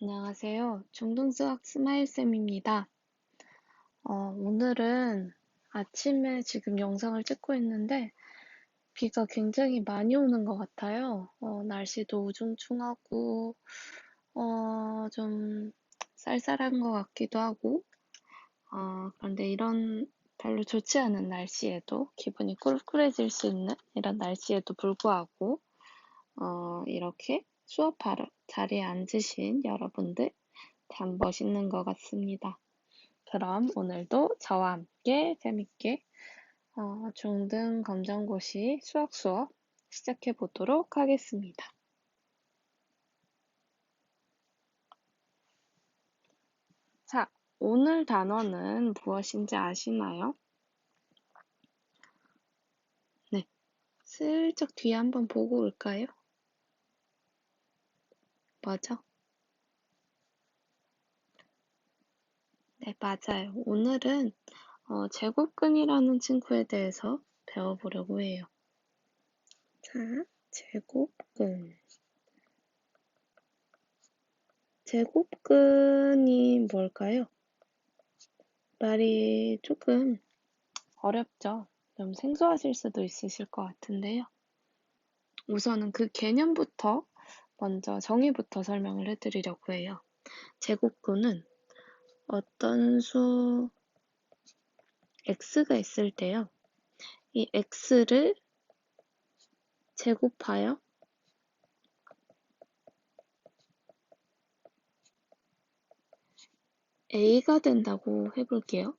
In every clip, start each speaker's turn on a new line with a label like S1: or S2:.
S1: 안녕하세요. 중등수학 스마일쌤입니다. 오늘은 아침에 지금 영상을 찍고 있는데 비가 굉장히 많이 오는 것 같아요. 날씨도 우중충하고 좀 쌀쌀한 것 같기도 하고 그런데 이런 별로 좋지 않은 날씨에도 기분이 꿀꿀해질 수 있는 이런 날씨에도 불구하고 이렇게 수업하러 자리에 앉으신 여러분들 참 멋있는 것 같습니다. 그럼 오늘도 저와 함께 재밌게 중등 검정고시 수학 수업 시작해 보도록 하겠습니다. 자, 오늘 단어는 무엇인지 아시나요? 네, 슬쩍 뒤에 한번 보고 올까요? 뭐죠? 네, 맞아요. 오늘은 제곱근이라는 친구에 대해서 배워보려고 해요. 자, 제곱근. 제곱근이 뭘까요? 말이 조금 어렵죠? 좀 생소하실 수도 있으실 것 같은데요. 우선은 그 개념부터 먼저 정의부터 설명을 해드리려고 해요. 제곱근은 어떤 수 x가 있을 때요. 이 x를 제곱하여 a가 된다고 해볼게요.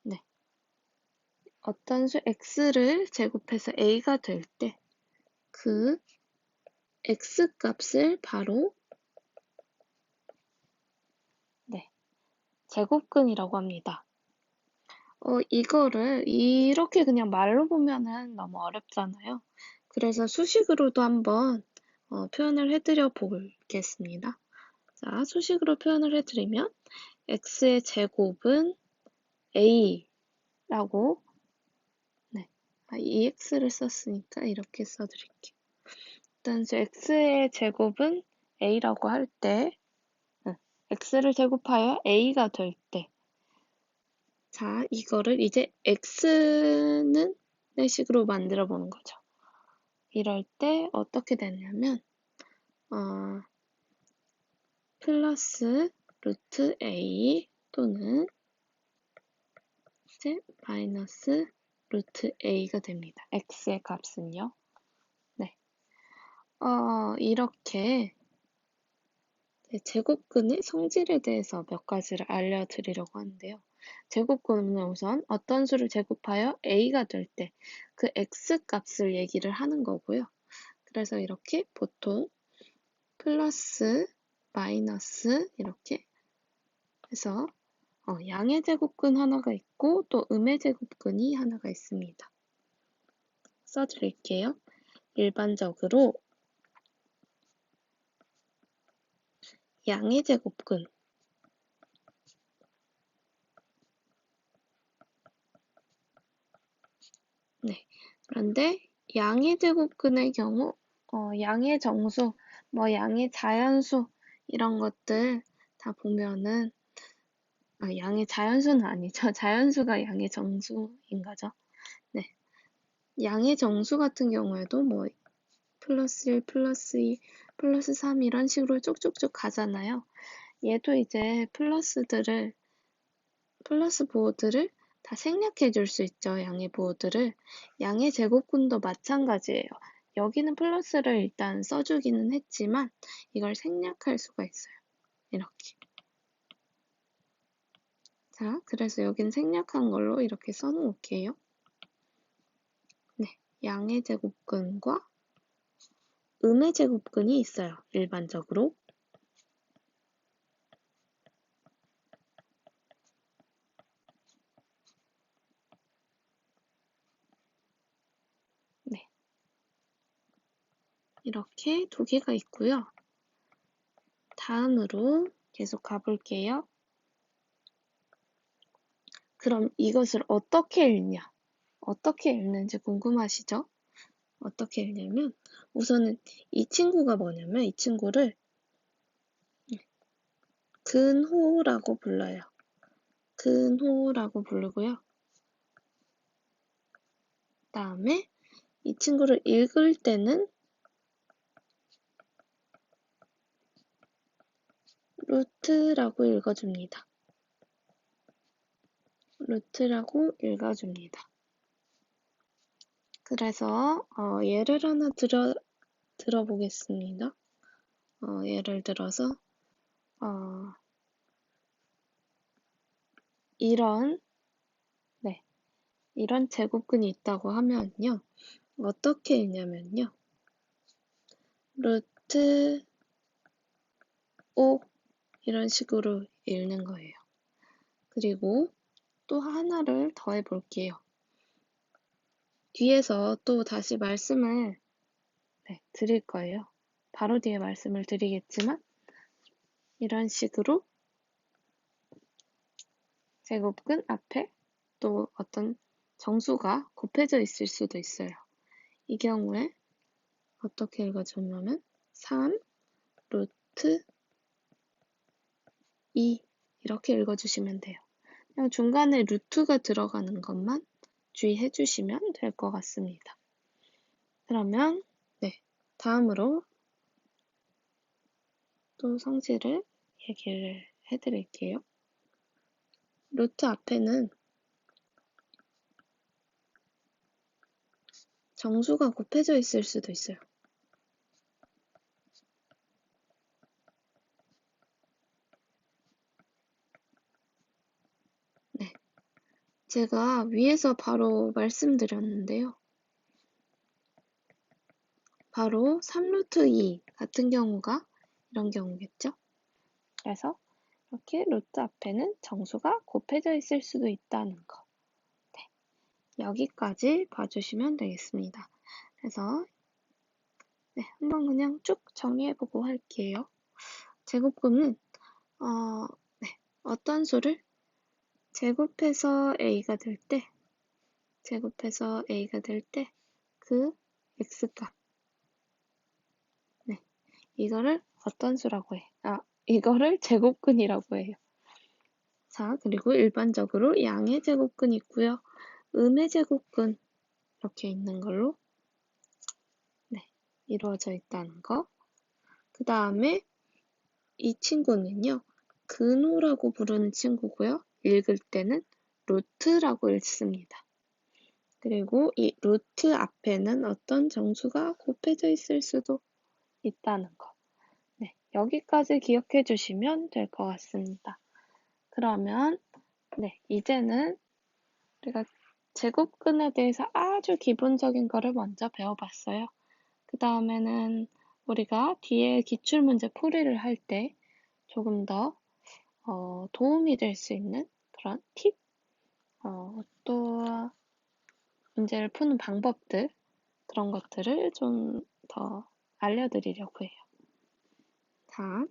S1: 네. 어떤 수 x를 제곱해서 a가 될 때 그 x 값을 바로 제곱근이라고 합니다. 이거를 이렇게 그냥 말로 보면은 너무 어렵잖아요. 그래서 수식으로도 한번 표현을 해드려 보겠습니다. 자, 수식으로 표현을 해드리면 x의 제곱은 a라고, 네, ex를 썼으니까 이렇게 써드릴게요. 일단 x의 제곱은 a라고 할 때, x를 제곱하여 a가 될 때, 자, 이거를 이제 x는 내 식으로 만들어 보는 거죠. 이럴 때 어떻게 되냐면 플러스 루트 a 또는 이제 마이너스 루트 a가 됩니다. x의 값은요. 네. 이렇게 제곱근의 성질에 대해서 몇 가지를 알려드리려고 하는데요. 제곱근은 우선 어떤 수를 제곱하여 a가 될 때 그 x 값을 얘기를 하는 거고요. 그래서 이렇게 보통 플러스, 마이너스 이렇게 해서 양의 제곱근 하나가 있고 또 음의 제곱근이 하나가 있습니다. 써드릴게요. 일반적으로 양의 제곱근 네. 그런데 양의 제곱근의 경우 양의 정수, 뭐 양의 자연수 이런 것들 다 보면은 양의 자연수는 아니죠. 자연수가 양의 정수인 거죠. 네. 양의 정수 같은 경우에도 뭐 플러스 1, 플러스 2, 플러스 3 이런 식으로 쭉쭉쭉 가잖아요. 얘도 이제 플러스 보호들을 다 생략해 줄 수 있죠. 양의 보호들을. 양의 제곱근도 마찬가지예요. 여기는 플러스를 일단 써주기는 했지만 이걸 생략할 수가 있어요. 이렇게. 자, 그래서 여긴 생략한 걸로 이렇게 써놓을게요. 네, 양의 제곱근과 음의 제곱근이 있어요. 일반적으로. 네, 이렇게 두 개가 있고요. 다음으로 계속 가볼게요. 그럼 이것을 어떻게 읽냐? 어떻게 읽는지 궁금하시죠? 어떻게 읽냐면 우선은 이 친구가 뭐냐면 이 친구를 근호라고 불러요. 근호라고 부르고요. 다음에 이 친구를 읽을 때는 루트라고 읽어줍니다. 루트라고 읽어줍니다. 그래서 예를 하나 들어보겠습니다. 예를 들어서 이런 제곱근이 있다고 하면요. 어떻게 읽냐면요. 루트 5 이런 식으로 읽는 거예요. 그리고 또 하나를 더 해볼게요. 뒤에서 또 다시 말씀을 드릴 거예요. 바로 뒤에 말씀을 드리겠지만 이런 식으로 제곱근 앞에 또 어떤 정수가 곱해져 있을 수도 있어요. 이 경우에 어떻게 읽어주냐면 3 루트 2 이렇게 읽어주시면 돼요. 그냥 중간에 루트가 들어가는 것만 주의해 주시면 될 것 같습니다. 그러면 다음으로 또 성질을 얘기를 해드릴게요. 루트 앞에는 정수가 곱해져 있을 수도 있어요. 제가 위에서 바로 말씀드렸는데요. 바로 3루트 2 같은 경우가 이런 경우겠죠. 그래서 이렇게 루트 앞에는 정수가 곱해져 있을 수도 있다는 거. 여기까지 봐주시면 되겠습니다. 그래서 한번 그냥 쭉 정리해보고 할게요. 제곱근은 어떤 수를 제곱해서 a가 될 때 그 x값 이거를 어떤 수라고 해? 이거를 제곱근이라고 해요. 자, 그리고 일반적으로 양의 제곱근 있고요. 음의 제곱근 이렇게 있는 걸로 이루어져 있다는 거. 그 다음에 이 친구는요. 근호라고 부르는 친구고요. 읽을 때는 루트라고 읽습니다. 그리고 이 루트 앞에는 어떤 정수가 곱해져 있을 수도 있다는 거. 여기까지 기억해 주시면 될 것 같습니다. 그러면 이제는 우리가 제곱근에 대해서 아주 기본적인 거를 먼저 배워봤어요. 그 다음에는 우리가 뒤에 기출문제 풀이를 할 때 조금 더 도움이 될 수 있는 그런 팁, 또 문제를 푸는 방법들 그런 것들을 좀 더 알려드리려고 해요. 자,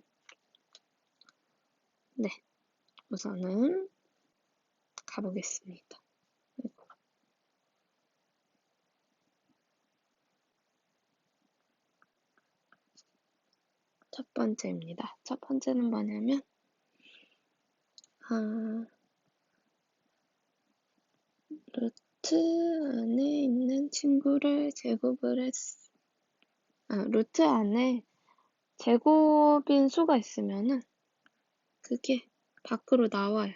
S1: 우선은 가보겠습니다. 첫 번째입니다. 첫 번째는 뭐냐면 루트 안에 있는 친구를 제곱을 루트 안에 제곱인 수가 있으면은 그게 밖으로 나와요.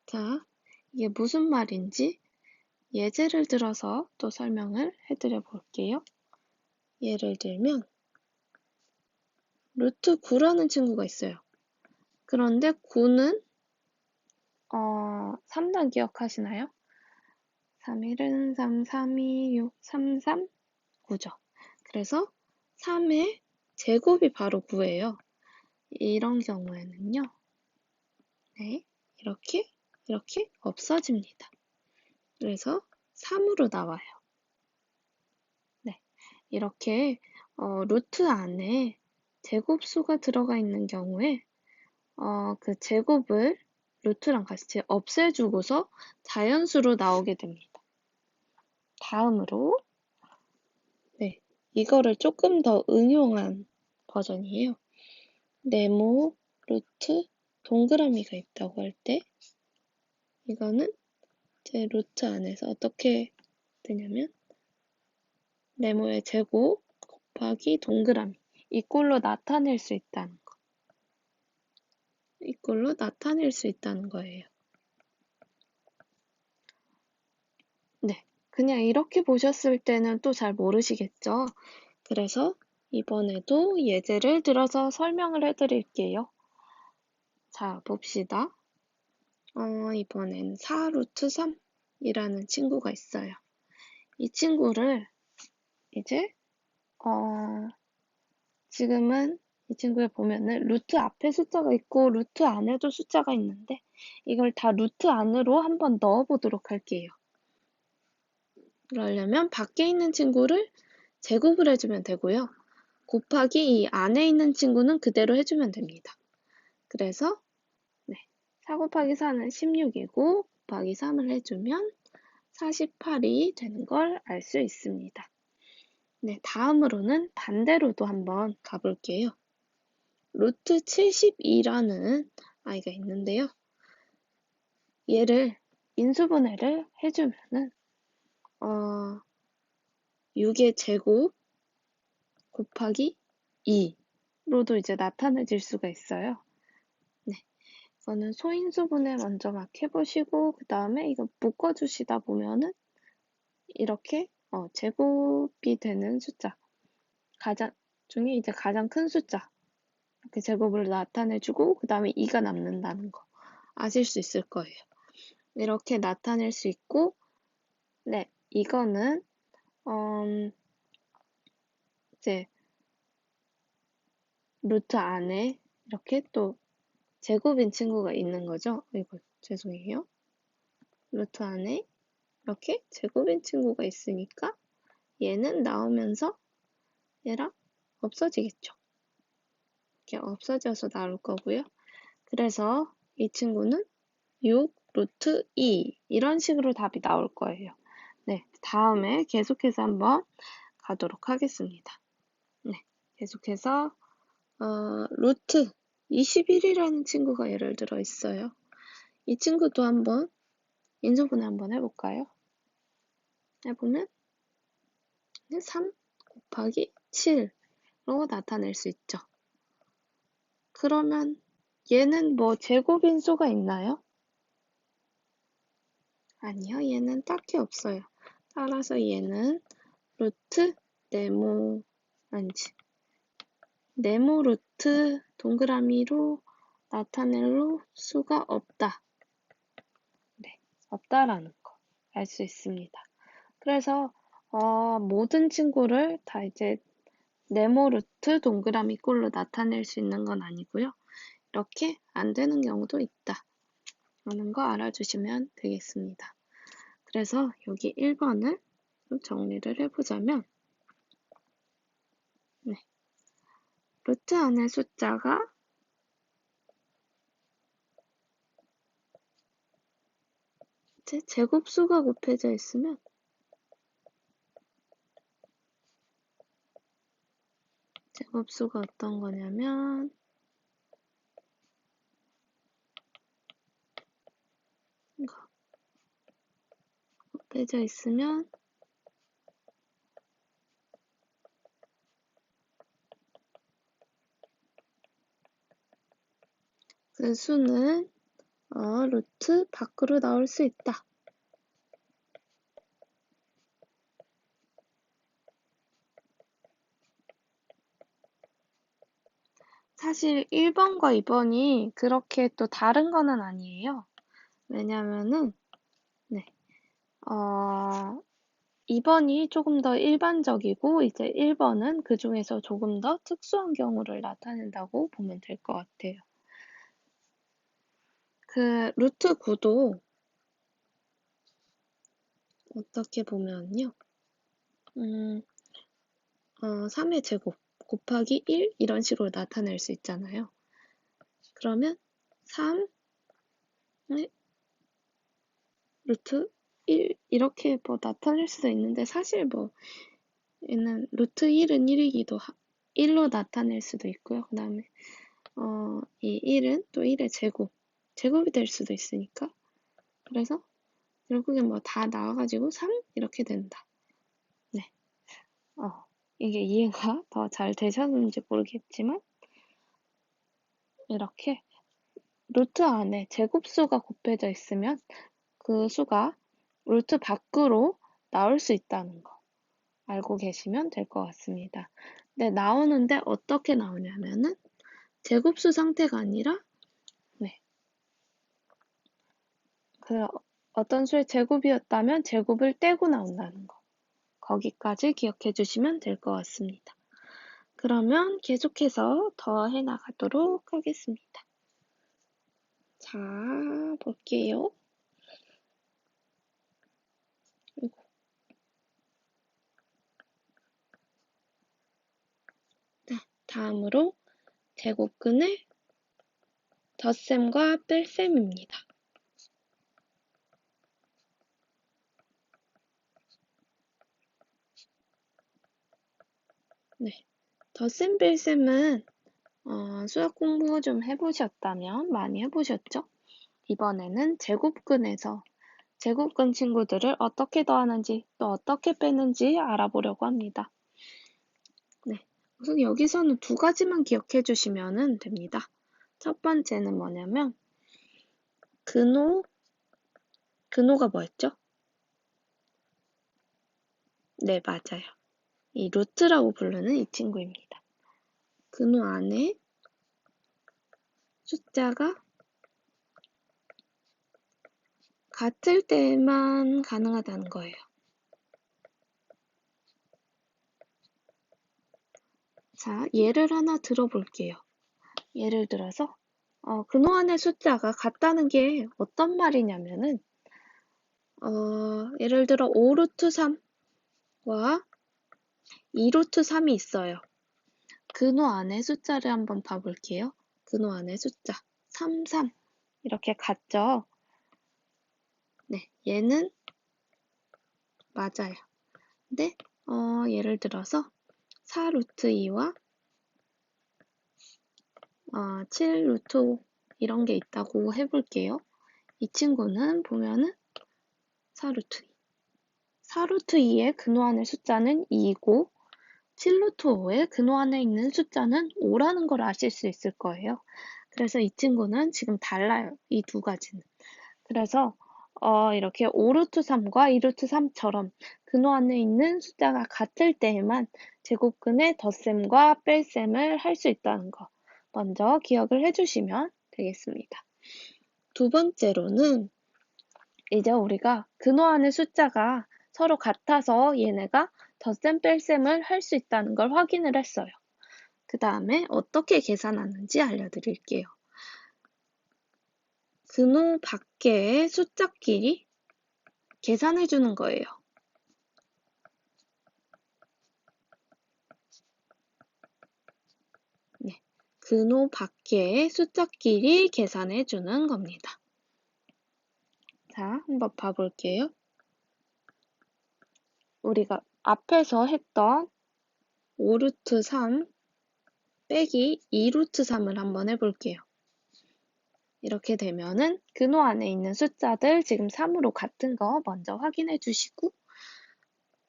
S1: 자, 이게 무슨 말인지 예제를 들어서 또 설명을 해드려 볼게요. 예를 들면 루트 9라는 친구가 있어요. 그런데 9는 3단 기억하시나요? 3, 1은 3, 3, 2, 6, 3, 3, 9죠. 그래서 3의 제곱이 바로 9예요. 이런 경우에는요. 이렇게 없어집니다. 그래서 3으로 나와요. 이렇게 루트 안에 제곱수가 들어가 있는 경우에 그 제곱을 루트랑 같이 없애주고서 자연수로 나오게 됩니다. 다음으로 네, 이거를 조금 더 응용한 버전이에요. 네모, 루트, 동그라미가 있다고 할 때 이거는 제 루트 안에서 어떻게 되냐면 네모의 제곱 곱하기 동그라미 이꼴로 나타낼 수 있다는 거. 이꼴로 나타낼 수 있다는 거예요. 네, 그냥 이렇게 보셨을 때는 또 잘 모르시겠죠? 그래서 이번에도 예제를 들어서 설명을 해드릴게요. 자, 봅시다. 이번엔 4루트 3이라는 친구가 있어요. 이 친구를 이제 지금은 이 친구에 보면은 루트 앞에 숫자가 있고 루트 안에도 숫자가 있는데 이걸 다 루트 안으로 한번 넣어 보도록 할게요. 그러려면 밖에 있는 친구를 제곱을 해주면 되고요. 곱하기 이 안에 있는 친구는 그대로 해주면 됩니다. 그래서 4 곱하기 4는 16이고 곱하기 3을 해주면 48이 되는 걸 알 수 있습니다. 네, 다음으로는 반대로도 한번 가볼게요. 루트 72라는 아이가 있는데요. 얘를 인수분해를 해주면은 6의 제곱 곱하기 2로도 이제 나타내질 수가 있어요. 네, 이거는 소인수분해 먼저 막 해보시고 그 다음에 이거 묶어주시다 보면은 이렇게 제곱이 되는 숫자 중에 이제 가장 큰 숫자 이렇게 제곱을 나타내주고 그 다음에 2가 남는다는 거 아실 수 있을 거예요. 이렇게 나타낼 수 있고 네, 이거는 이제 루트 안에 이렇게 또 제곱인 친구가 있는 거죠. 이거 죄송해요. 루트 안에 이렇게 제곱인 친구가 있으니까 얘는 나오면서 얘랑 없어지겠죠. 이렇게 없어져서 나올 거고요. 그래서 이 친구는 6 루트 2 이런 식으로 답이 나올 거예요. 네, 다음에 계속해서 한번 가도록 하겠습니다. 네, 계속해서 루트 21이라는 친구가 예를 들어 있어요. 이 친구도 한번 인수분해 한번 해볼까요? 해보면 3 곱하기 7로 나타낼 수 있죠. 그러면 얘는 뭐 제곱인수가 있나요? 아니요, 얘는 딱히 없어요. 따라서 얘는 루트 네모 루트 동그라미로 나타낼 수가 없다. 네, 없다라는 거 알 수 있습니다. 그래서 모든 친구를 다 이제 네모 루트 동그라미 꼴로 나타낼 수 있는 건 아니고요. 이렇게 안 되는 경우도 있다. 라는 거 알아주시면 되겠습니다. 그래서 여기 1번을 좀 정리를 해보자면 네, 루트 안에 숫자가 제곱수가 곱해져 있으면 제곱수가 어떤 거냐면 이거 곱해져 있으면 그 수는 루트 밖으로 나올 수 있다. 사실 1번과 2번이 그렇게 또 다른 거는 아니에요. 왜냐면은, 네, 2번이 조금 더 일반적이고, 이제 1번은 그 중에서 조금 더 특수한 경우를 나타낸다고 보면 될 것 같아요. 그, 루트 9도 어떻게 보면요. 3의 제곱 곱하기 1 이런 식으로 나타낼 수 있잖아요. 그러면 3의 루트 1 이렇게 뭐 나타낼 수도 있는데 사실 뭐 얘는 루트 1은 1이기도 1로 나타낼 수도 있고요. 그 다음에 이 1은 또 1의 제곱이 될 수도 있으니까 그래서 결국엔 뭐 다 나와가지고 3 이렇게 된다. 네, 이게 이해가 더 잘 되셨는지 모르겠지만 이렇게 루트 안에 제곱수가 곱해져 있으면 그 수가 루트 밖으로 나올 수 있다는 거 알고 계시면 될 것 같습니다. 네, 나오는데 어떻게 나오냐면은 제곱수 상태가 아니라 그 어떤 수의 제곱이었다면 제곱을 떼고 나온다는 거. 거기까지 기억해 주시면 될 것 같습니다. 그러면 계속해서 더 해나가도록 하겠습니다. 자, 볼게요. 다음으로 제곱근의 덧셈과 뺄셈입니다. 네, 덧셈 뺄셈은 수학 공부 좀 해보셨다면 많이 해보셨죠? 이번에는 제곱근에서 제곱근 친구들을 어떻게 더하는지 또 어떻게 빼는지 알아보려고 합니다. 네, 우선 여기서는 두 가지만 기억해 주시면 됩니다. 첫 번째는 뭐냐면 근호가 뭐였죠? 네, 맞아요. 이 루트라고 부르는 이 친구입니다. 근호 안에 숫자가 같을 때만 가능하다는 거예요. 자, 예를 하나 들어볼게요. 예를 들어서 근호 안의 숫자가 같다는 게 어떤 말이냐면은 예를 들어 5루트 3과 2루트 3이 있어요. 근호 안의 숫자를 한번 봐볼게요. 근호 안의 숫자 3, 3 이렇게 같죠? 네, 얘는 맞아요. 근데 예를 들어서 4루트 2와 7루트 5 이런 게 있다고 해볼게요. 이 친구는 보면은 4루트 2. 4루트 2의 근호 안의 숫자는 2이고 7루트 5의 근호 안에 있는 숫자는 5라는 걸 아실 수 있을 거예요. 그래서 이 친구는 지금 달라요. 이 두 가지는. 그래서 이렇게 5루트 3과 2루트 3처럼 근호 안에 있는 숫자가 같을 때에만 제곱근의 덧셈과 뺄셈을 할 수 있다는 거 먼저 기억을 해주시면 되겠습니다. 두 번째로는 이제 우리가 근호 안의 숫자가 서로 같아서 얘네가 덧셈 뺄셈을 할 수 있다는 걸 확인을 했어요. 그 다음에 어떻게 계산하는지 알려드릴게요. 근호 밖의 숫자끼리 계산해 주는 거예요. 네, 근호 밖의 숫자끼리 계산해 주는 겁니다. 자, 한번 봐볼게요. 우리가 앞에서 했던 5루트 3 빼기 2루트 3을 한번 해볼게요. 이렇게 되면은 근호 안에 있는 숫자들 지금 3으로 같은 거 먼저 확인해 주시고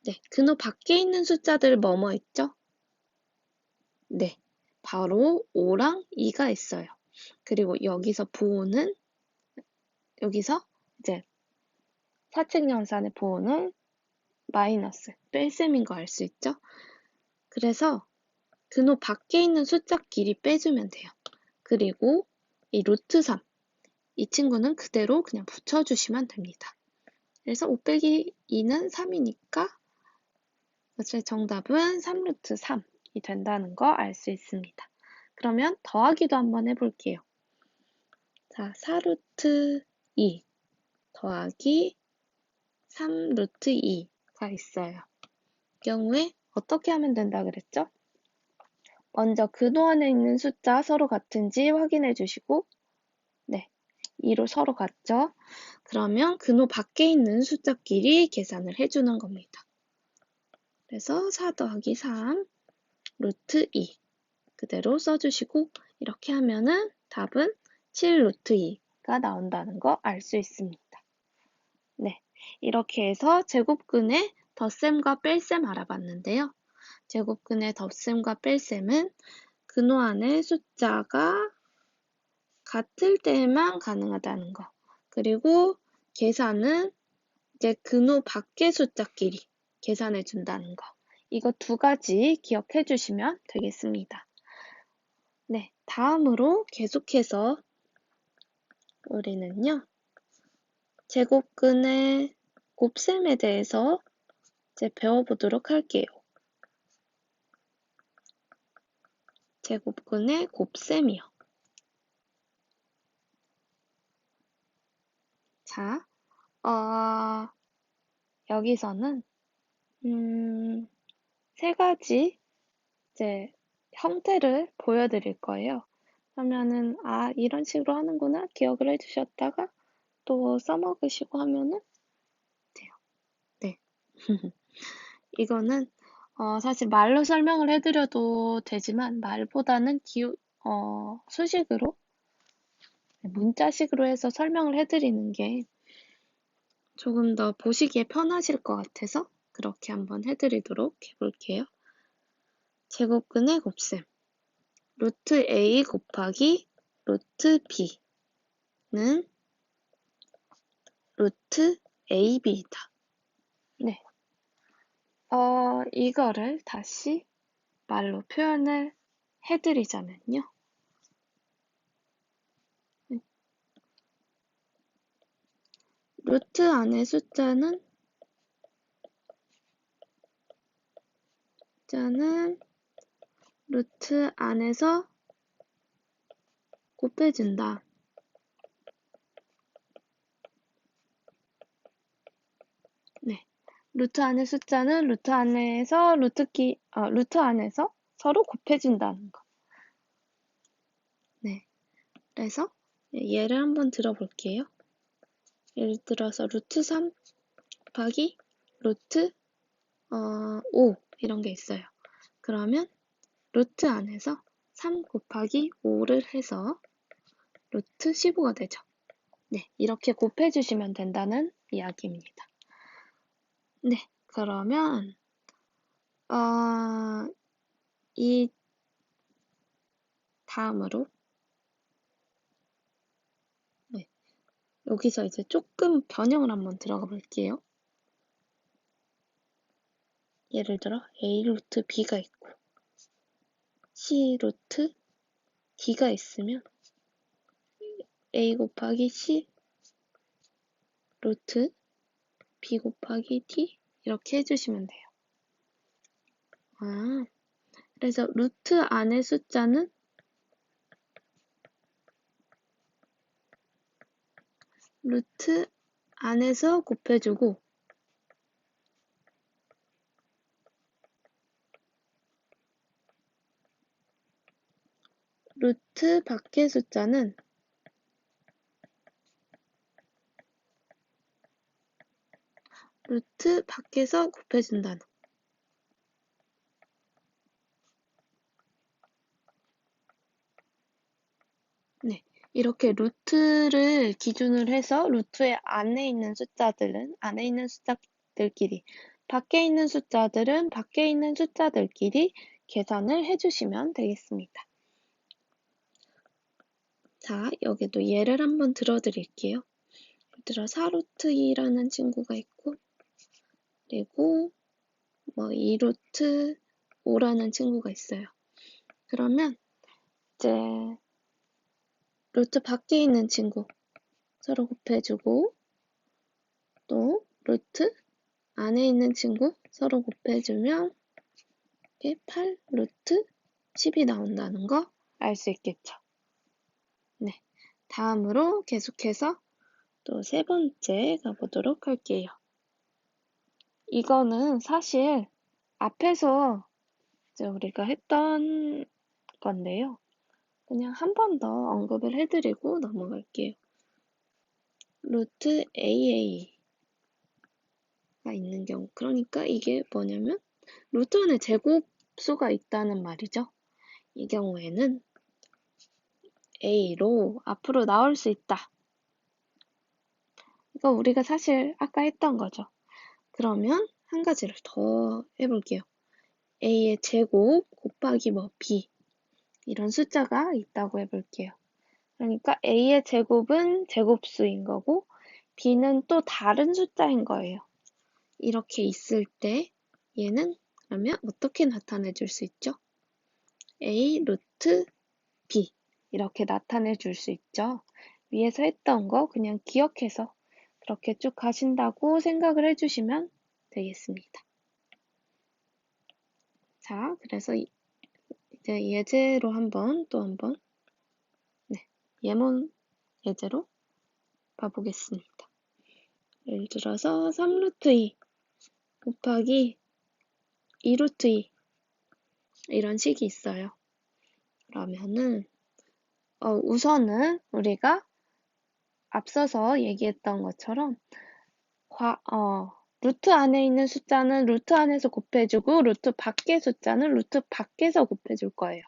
S1: 네, 근호 밖에 있는 숫자들 뭐뭐 있죠? 네, 바로 5랑 2가 있어요. 그리고 여기서 부호는 여기서 이제 사칙연산의 부호는 마이너스, 뺄셈인 거 알 수 있죠? 그래서 근호 밖에 있는 숫자끼리 빼주면 돼요. 그리고 이 루트 3, 이 친구는 그대로 그냥 붙여주시면 됩니다. 그래서 5 빼기 2는 3이니까 제 정답은 3루트 3이 된다는 거 알 수 있습니다. 그러면 더하기도 한번 해볼게요. 자, 4루트 2 더하기 3루트 2가 있어요. 이 경우에 어떻게 하면 된다 그랬죠? 먼저 근호 안에 있는 숫자 서로 같은지 확인해 주시고 네, 2로 서로 같죠? 그러면 근호 밖에 있는 숫자끼리 계산을 해주는 겁니다. 그래서 4 더하기 3 루트 2 그대로 써주시고 이렇게 하면은 답은 7 루트 2가 나온다는 거 알 수 있습니다. 네, 이렇게 해서 제곱근의 덧셈과 뺄셈 알아봤는데요. 제곱근의 덧셈과 뺄셈은 근호 안의 숫자가 같을 때에만 가능하다는 거. 그리고 계산은 이제 근호 밖의 숫자끼리 계산해 준다는 거. 이거 두 가지 기억해 주시면 되겠습니다. 네, 다음으로 계속해서 우리는요, 제곱근의 곱셈에 대해서 이제 배워보도록 할게요. 제곱근의 곱셈이요. 자, 여기서는 세 가지 이제 형태를 보여드릴 거예요. 그러면은 이런 식으로 하는구나 기억을 해주셨다가 또 써먹으시고 하면은 돼요. 네. 이거는 사실 말로 설명을 해드려도 되지만 말보다는 수식으로 문자식으로 해서 설명을 해드리는 게 조금 더 보시기에 편하실 것 같아서 그렇게 한번 해드리도록 해볼게요. 제곱근의 곱셈 루트 a 곱하기 루트 b는 루트 ab이다. 네. 이거를 다시 말로 표현을 해드리자면요. 루트 안의 숫자는 루트 안에서 곱해준다. 네. 루트 안의 숫자는 루트 안에서 루트 안에서 서로 곱해준다는 거. 네. 그래서 예를 한번 들어볼게요. 예를 들어서 루트 3 곱하기 루트 5 이런 게 있어요. 그러면 루트 안에서 3 곱하기 5를 해서 루트 15가 되죠. 네, 이렇게 곱해주시면 된다는 이야기입니다. 네, 그러면 이 다음으로 네, 여기서 이제 조금 변형을 한번 들어가 볼게요. 예를 들어 a 루트 b가 있고 c 루트 d가 있으면 a 곱하기 c 루트 b 곱하기 d 이렇게 해주시면 돼요. 그래서 루트 안의 숫자는 루트 안에서 곱해주고 루트 밖의 숫자는 루트 밖에서 곱해준다는 네, 이렇게 루트를 기준으로 해서 루트의 안에 있는 숫자들끼리 밖에 있는 숫자들은 밖에 있는 숫자들끼리 계산을 해주시면 되겠습니다. 자, 여기도 예를 한번 들어드릴게요. 예를 들어 4루트 2라는 친구가 있고 그리고 2루트 5라는 친구가 있어요. 그러면 이제 루트 밖에 있는 친구 서로 곱해주고 또 루트 안에 있는 친구 서로 곱해주면 이게 8 루트 10이 나온다는 거 알 수 있겠죠. 네, 다음으로 계속해서 또 세 번째 가보도록 할게요. 이거는 사실 앞에서 이제 우리가 했던 건데요. 그냥 한 번 더 언급을 해드리고 넘어갈게요. 루트 AA가 있는 경우, 그러니까 이게 뭐냐면 루트 안에 제곱수가 있다는 말이죠. 이 경우에는 A로 앞으로 나올 수 있다. 이거 우리가 사실 아까 했던 거죠. 그러면 한 가지를 더 해볼게요. A의 제곱 곱하기 뭐 B 이런 숫자가 있다고 해볼게요. 그러니까 A의 제곱은 제곱수인 거고 B는 또 다른 숫자인 거예요. 이렇게 있을 때 얘는 그러면 어떻게 나타내 줄 수 있죠? A 루트 B 이렇게 나타내 줄 수 있죠. 위에서 했던 거 그냥 기억해서 그렇게 쭉 가신다고 생각을 해주시면 되겠습니다. 자, 그래서 이제 예제로 또 한번 네, 예문 예제로 봐보겠습니다. 예를 들어서 3루트 2 곱하기 2루트 2 이런 식이 있어요. 그러면은 우선은 우리가 앞서서 얘기했던 것처럼 루트 안에 있는 숫자는 루트 안에서 곱해주고 루트 밖의 숫자는 루트 밖에서 곱해줄 거예요.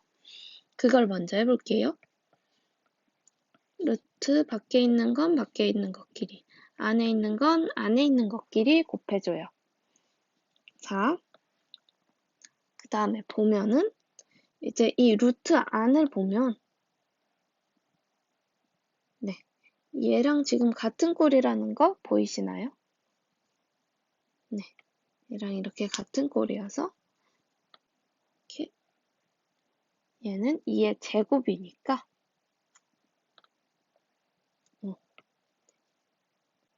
S1: 그걸 먼저 해볼게요. 루트 밖에 있는 건 밖에 있는 것끼리, 안에 있는 건 안에 있는 것끼리 곱해줘요. 자, 그 다음에 보면은 이제 이 루트 안을 보면 네, 얘랑 지금 같은 꼴이라는 거 보이시나요? 네, 얘랑 이렇게 같은 꼴이어서 이렇게 얘는 2의 제곱이니까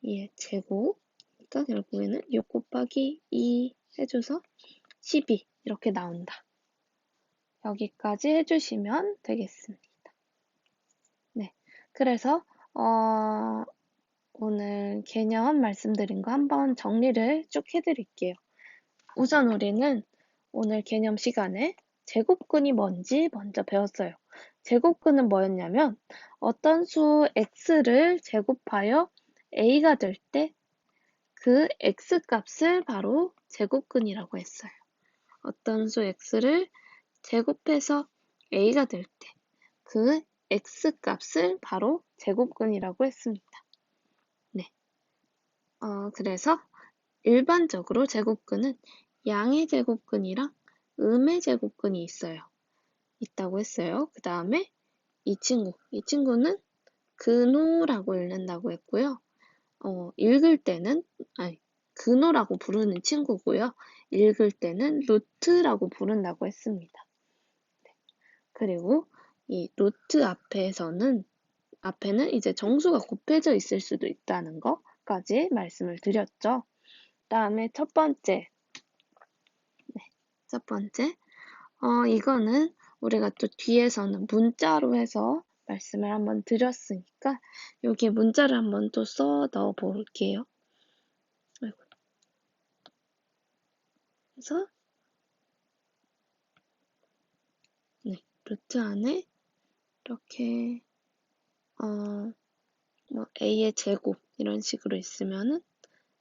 S1: 2의 제곱 그러니까 결국에는 6 곱하기 2 해줘서 12 이렇게 나온다. 여기까지 해주시면 되겠습니다. 네, 그래서 오늘 개념 말씀드린 거 한번 정리를 쭉 해드릴게요. 우선 우리는 오늘 개념 시간에 제곱근이 뭔지 먼저 배웠어요. 제곱근은 뭐였냐면 어떤 수 x를 제곱하여 a가 될 때 그 x값을 바로 제곱근이라고 했어요. 어떤 수 x를 제곱해서 a가 될 때 그 x값을 바로 제곱근이라고 했습니다. 네. 그래서 일반적으로 제곱근은 양의 제곱근이랑 음의 제곱근이 있다고 했어요. 그 다음에 이 친구는 근호라고 읽는다고 했고요. 읽을 때는, 근호라고 부르는 친구고요. 읽을 때는 루트라고 부른다고 했습니다. 그리고 이 루트 앞에는 이제 정수가 곱해져 있을 수도 있다는 것까지 말씀을 드렸죠. 다음에 첫 번째, 이거는 우리가 또 뒤에서는 문자로 해서 말씀을 한번 드렸으니까 여기에 문자를 한번 또 써 넣어 볼게요. 그래서 네, 루트 안에 이렇게 뭐 a의 제곱 이런 식으로 있으면은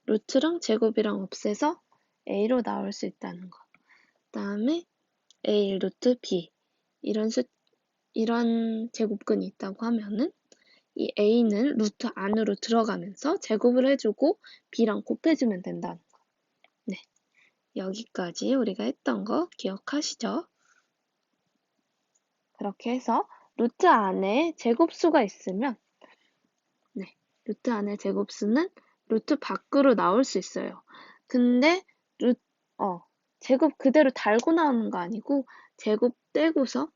S1: 루트랑 제곱이랑 없애서 a로 나올 수 있다는 거. 그다음에 a 루트 b 이런 제곱근이 있다고 하면은 이 a는 루트 안으로 들어가면서 제곱을 해주고 b랑 곱해주면 된다는 거. 네, 여기까지 우리가 했던 거 기억하시죠? 그렇게 해서 루트 안에 제곱수가 있으면 네, 루트 안에 제곱수는 루트 밖으로 나올 수 있어요. 근데 제곱 그대로 달고 나오는 거 아니고 제곱 떼고서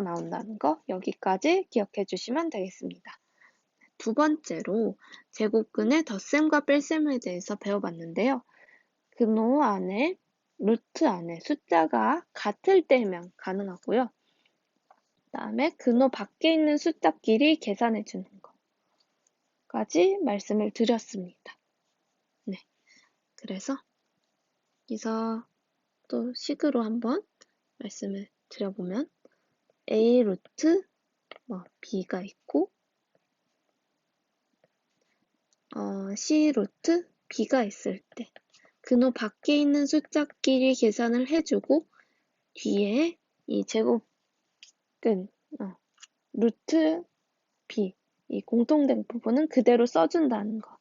S1: 나온다는 거 여기까지 기억해 주시면 되겠습니다. 두 번째로 제곱근의 덧셈과 뺄셈에 대해서 배워봤는데요. 근호 안에 루트 안에 숫자가 같을 때면 가능하고요. 그다음에 근호 밖에 있는 숫자끼리 계산해 주는 거까지 말씀을 드렸습니다. 네, 그래서 여기서 또 식으로 한번 말씀을 드려보면 a 루트 b가 있고 C 루트 B가 있을 때 근호 밖에 있는 숫자끼리 계산을 해주고 뒤에 이 제곱근 루트 B 이 공통된 부분은 그대로 써준다는 거.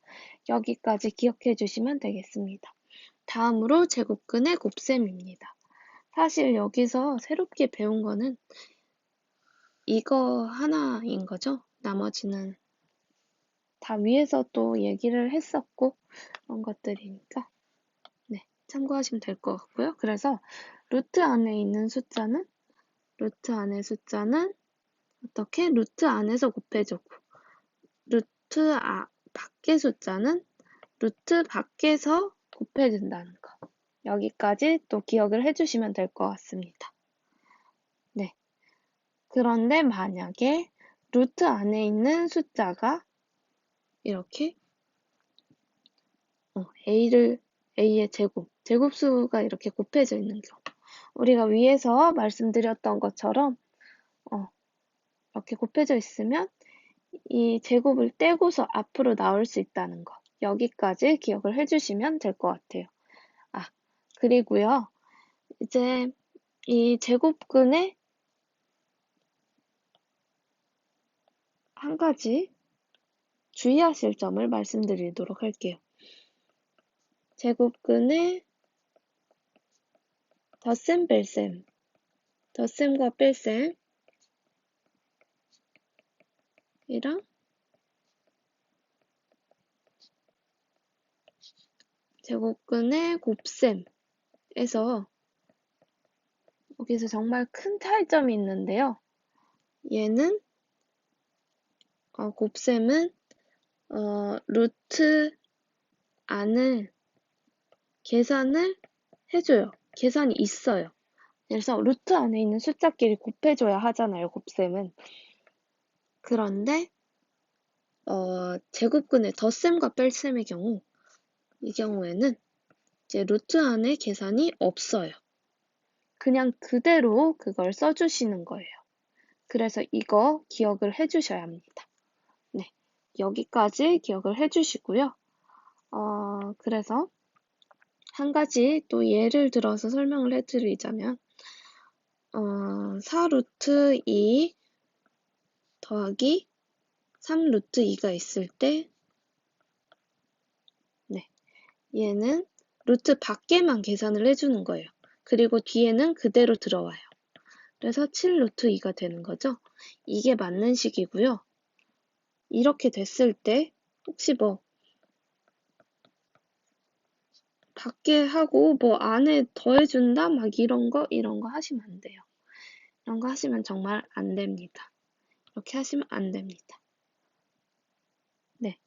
S1: 여기까지 기억해 주시면 되겠습니다. 다음으로 제곱근의 곱셈입니다. 사실 여기서 새롭게 배운 거는 이거 하나인 거죠. 나머지는 다 위에서 또 얘기를 했었고 그런 것들이니까 네, 참고하시면 될 것 같고요. 그래서 루트 안에 있는 숫자는 어떻게 루트 안에서 곱해주고 루트 밖의 숫자는 루트 밖에서 곱해준다는 거. 여기까지 또 기억을 해주시면 될 것 같습니다. 네. 그런데 만약에 루트 안에 있는 숫자가 이렇게 A의 제곱수가 이렇게 곱해져 있는 경우. 우리가 위에서 말씀드렸던 것처럼 이렇게 곱해져 있으면 이 제곱을 떼고서 앞으로 나올 수 있다는 거. 여기까지 기억을 해주시면 될 것 같아요. 그리고요. 이제 이 제곱근에 한 가지 주의하실 점을 말씀드리도록 할게요. 제곱근의 덧셈, 뺄셈, 덧셈과 뺄셈이랑 제곱근의 곱셈에서 여기서 정말 큰 차이점이 있는데요. 얘는 곱셈은 루트 안을 계산을 해줘요. 계산이 있어요. 그래서 루트 안에 있는 숫자끼리 곱해줘야 하잖아요, 곱셈은. 그런데 제곱근의 덧셈과 뺄셈의 경우 이 경우에는 이제 루트 안에 계산이 없어요. 그냥 그대로 그걸 써주시는 거예요. 그래서 이거 기억을 해주셔야 합니다. 네, 여기까지 기억을 해주시고요. 그래서 한 가지 또 예를 들어서 설명을 해드리자면 4루트 2 더하기 3루트 2가 있을 때 네, 얘는 루트 밖에만 계산을 해주는 거예요. 그리고 뒤에는 그대로 들어와요. 그래서 7루트 2가 되는 거죠. 이게 맞는 식이고요. 이렇게 됐을 때 혹시 밖에 하고 안에 더해준다 막 이런 거 하시면 안 돼요. 이런 거 하시면 정말 안 됩니다. 이렇게 하시면 안 됩니다. 네.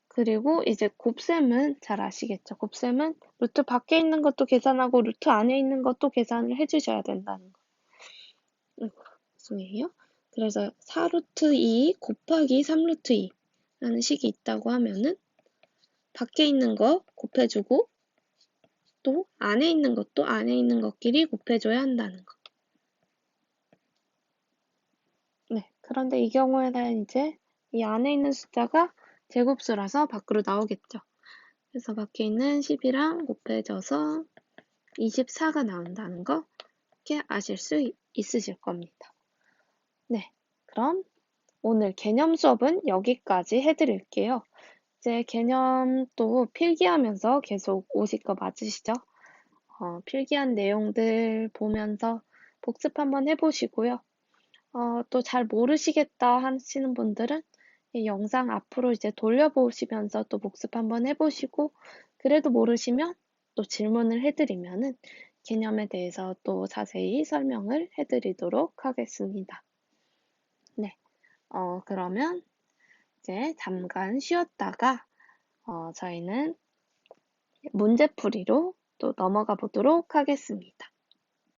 S1: 그리고 이제 곱셈은 잘 아시겠죠? 곱셈은 루트 밖에 있는 것도 계산하고 루트 안에 있는 것도 계산을 해주셔야 된다는 거. 죄송해요. 그래서 4루트 2 곱하기 3루트 2라는 식이 있다고 하면은 밖에 있는 거 곱해주고 또 안에 있는 것도 안에 있는 것끼리 곱해줘야 한다는 거. 네, 그런데 이 경우에는 이제 이 안에 있는 숫자가 제곱수라서 밖으로 나오겠죠. 그래서 밖에 있는 10이랑 곱해져서 24가 나온다는 거 이렇게 아실 수 있으실 겁니다. 네, 그럼 오늘 개념 수업은 여기까지 해드릴게요. 이제 개념 또 필기하면서 계속 오실 거 맞으시죠? 필기한 내용들 보면서 복습 한번 해보시고요. 또 잘 모르시겠다 하시는 분들은 이 영상 앞으로 이제 돌려보시면서 또 복습 한번 해보시고 그래도 모르시면 또 질문을 해드리면은 개념에 대해서 또 자세히 설명을 해드리도록 하겠습니다. 네, 그러면 이제 잠깐 쉬었다가 저희는 문제풀이로 또 넘어가 보도록 하겠습니다.